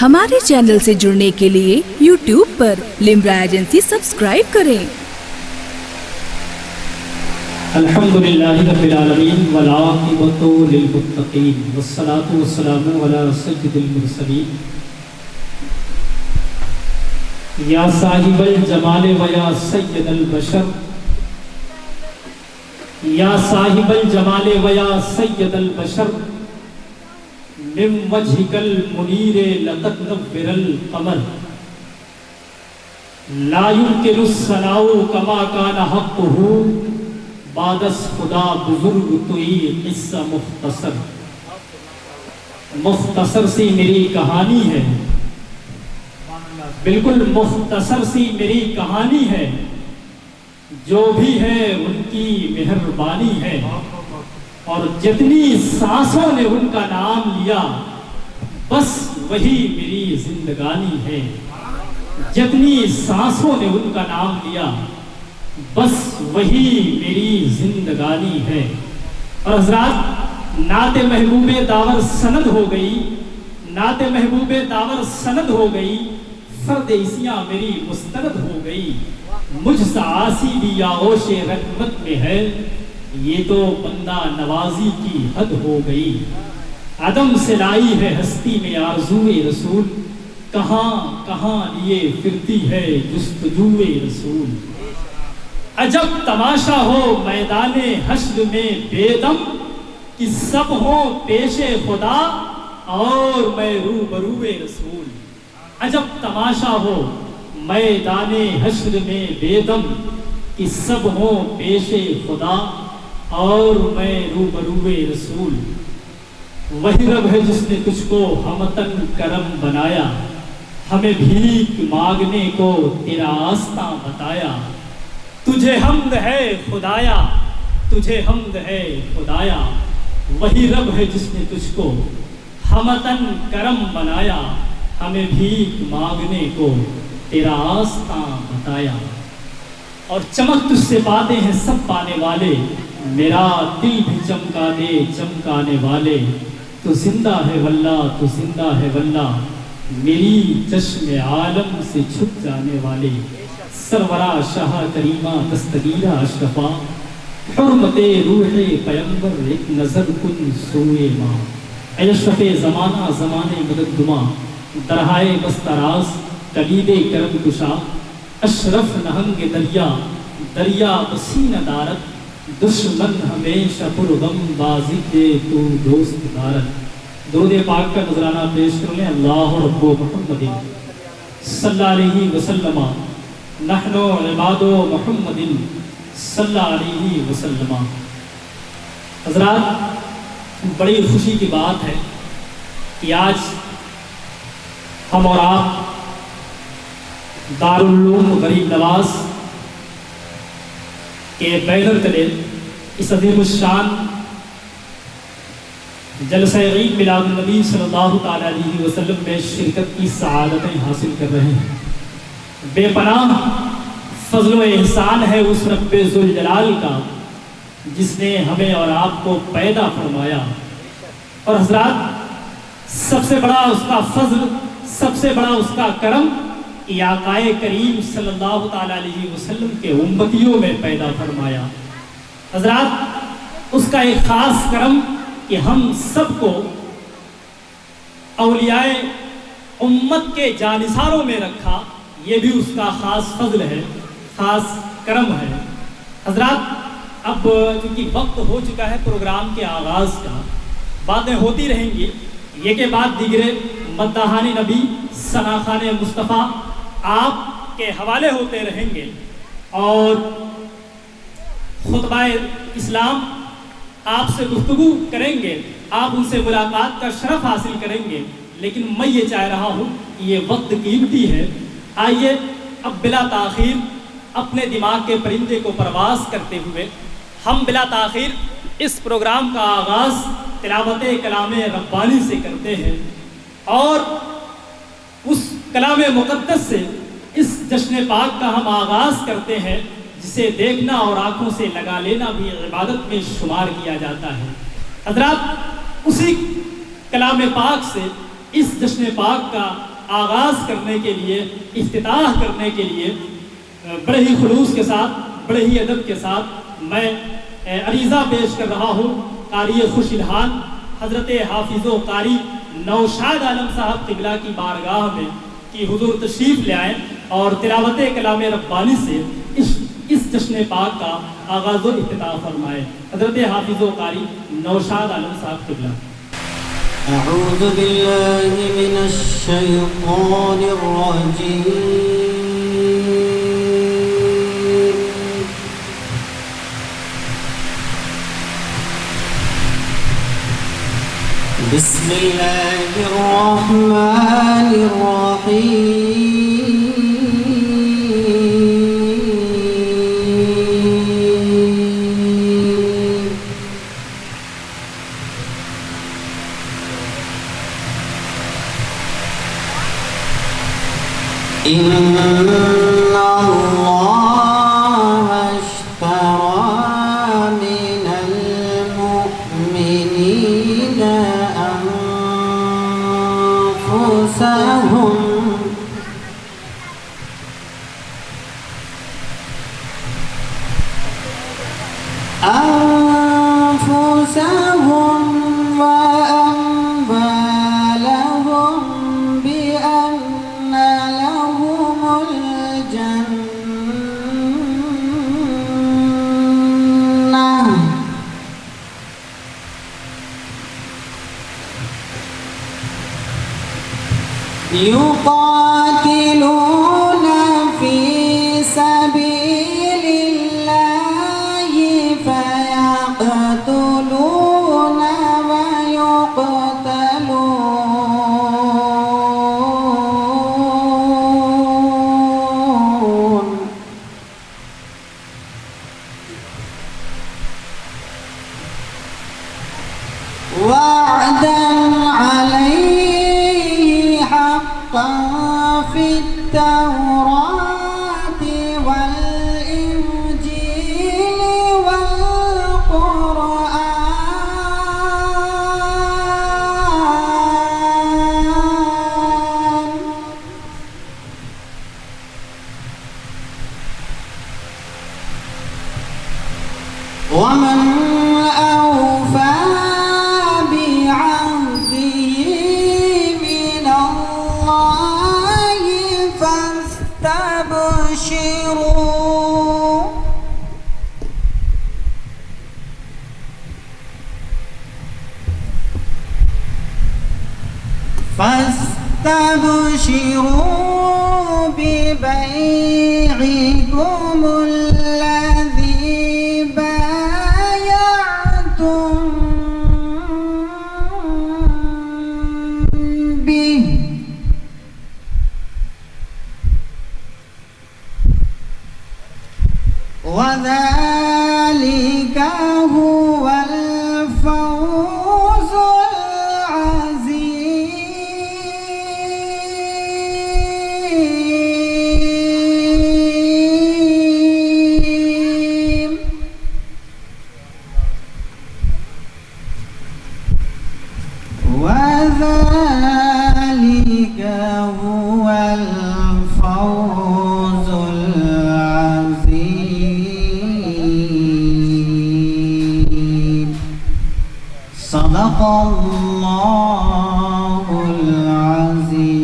ہمارے چینل سے جڑنے کے لیے YouTube پر لمرا ایجنسی سبسکرائب کریں۔ الحمدللہ رب العالمین والعاقبۃ للمتقین والصلاۃ والسلام علی سید المرسلین یا صاحب الجمال و یا سید البشر یا صاحب الجمال و یا سید البشر من وجهك المنیر لقد نور القمر لا يمكن الثناء كما كان حقه بعد از خدا بزرگ توئی قصہ مختصر سی میری کہانی ہے، بالکل مختصر سی میری کہانی ہے، جو بھی ہے ان کی مہربانی ہے، اور جتنی سانسوں نے ان کا نام لیا بس وہی میری زندگانی ہے، جتنی سانسوں نے ان کا نام لیا بس وہی میری زندگانی ہے۔ اور حضرات، نعت محبوب داور سند ہو گئی، نعت محبوب داور سند ہو گئی، فرد عیسیاں میری مستند ہو گئی، مجھ سا عاصی بھی یا عوش رحمت میں ہے، یہ تو بندہ نوازی کی حد ہو گئی۔ عدم سے لائی ہے ہستی میں آرزوئے رسول، کہاں کہاں لیے پھرتی ہے جستجوئے رسول۔ عجب تماشا ہو میدان حشر میں بے دم، کہ سب ہوں پیش خدا اور میں روبروئے رسول۔ عجب تماشا ہو میدان حشر میں بے دم، کہ سب ہوں پیش خدا اور میں روبروئے رسول۔ وہی رب ہے جس نے تجھ کو ہمتن کرم بنایا، ہمیں بھیک مانگنے کو تیرا آستاں بتایا۔ تجھے حمد ہے خدایا، تجھے حمد ہے خدایا، وہی رب ہے جس نے تجھ کو ہمتن کرم بنایا، ہمیں بھیک مانگنے کو تیرا آستاں بتایا۔ اور چمک تجھ سے پاتے ہیں سب پانے والے، میرا دل بھی چمکا دے چمکانے والے۔ تو زندہ ہے واللہ، تو زندہ ہے واللہ، میری چشم عالم سے چھپ جانے والے۔ سرورا شاہ کریمہ دستگیرہ اشرفا، حرمت روح پیمبر ایک نظر کن سوئے ماں۔ اے اشرف زمانہ زمانے مددگما، درہائے بستراز کلید کرم کشا، اشرف نہنگ دریا دریا بسینہ دارت، دشمن ہمیشہ پرغم بازی تو دوست دارت۔ درود پاک کا نذرانہ پیش کر لیں۔ اللہ رب محمد صلی اللہ علیہ وسلم، نحن عباد محمد صلی اللہ علیہ وسلم۔ حضرات، بڑی خوشی کی بات ہے کہ آج ہم اور آپ دارالعلوم غریب نواز کے بینر تلے اس عظیم الشان جلسہ عید میلاد النبی صلی اللہ تعالیٰ علیہ وسلم میں شرکت کی سعادتیں حاصل کر رہے ہیں۔ بے پناہ فضل و احسان ہے اس رب ذوالجلال کا جس نے ہمیں اور آپ کو پیدا فرمایا، اور حضرات، سب سے بڑا اس کا فضل، سب سے بڑا اس کا کرم کہ آقائے کریم صلی اللہ تعالیٰ علیہ وسلم کے امتیوں میں پیدا فرمایا۔ حضرات، اس کا ایک خاص کرم کہ ہم سب کو اولیاء امت کے جانثاروں میں رکھا، یہ بھی اس کا خاص فضل ہے، خاص کرم ہے۔ حضرات، اب چونکہ وقت ہو چکا ہے پروگرام کے آغاز کا، باتیں ہوتی رہیں گی، یہ کے بعد دیگرے مداحان نبی، ثناخوان مصطفیٰ آپ کے حوالے ہوتے رہیں گے، اور خطبہ اسلام آپ سے گفتگو کریں گے، آپ ان سے ملاقات کا شرف حاصل کریں گے، لیکن میں یہ چاہ رہا ہوں کہ یہ وقت قیمتی ہے، آئیے اب بلا تاخیر اپنے دماغ کے پرندے کو پرواز کرتے ہوئے ہم بلا تاخیر اس پروگرام کا آغاز تلاوت کلام ربانی سے کرتے ہیں، اور اس کلام مقدس سے اس جشن پاک کا ہم آغاز کرتے ہیں، جسے دیکھنا اور آنکھوں سے لگا لینا بھی عبادت میں شمار کیا جاتا ہے۔ حضرات، اسی کلام پاک سے اس جشن پاک کا آغاز کرنے کے لیے، افتتاح کرنے کے لیے بڑے ہی خلوص کے ساتھ، بڑے ہی ادب کے ساتھ میں عریضہ پیش کر رہا ہوں قاری خوش الحان حضرت حافظ و قاری نوشاد عالم صاحب قبلہ کی بارگاہ میں کہ حضور تشریف لے آئیں اور تلاوت کلام ربانی سے اس جشن پاک کا آغاز و افتتاح فرمائے۔ حضرت حافظ و قاری نوشاد عالم صاحب قبلہ۔ اعوذ باللہ من الشیطان الرجیم، بسم اللہ الرحمن الرحیم، ان اللہ اشترى من المؤمنین أنفسهم وأموالهم بأن لهم الجنة يقاتلون في سبيل الله فيقتلون ويقتلون وعدا عليه حقا في التوراة والإنجيل والقرآن ومن أوفى بعهده من الله فاستبشروا ببيعكم الذي بايعتم به وذلك هو الفوز العظيم وذلك هو الفوز العظيم صدق اللہ العظیم۔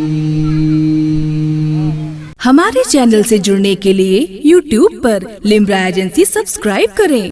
ہمارے چینل سے جڑنے کے لیے YouTube پر لمرا ایجنسی سبسکرائب کریں۔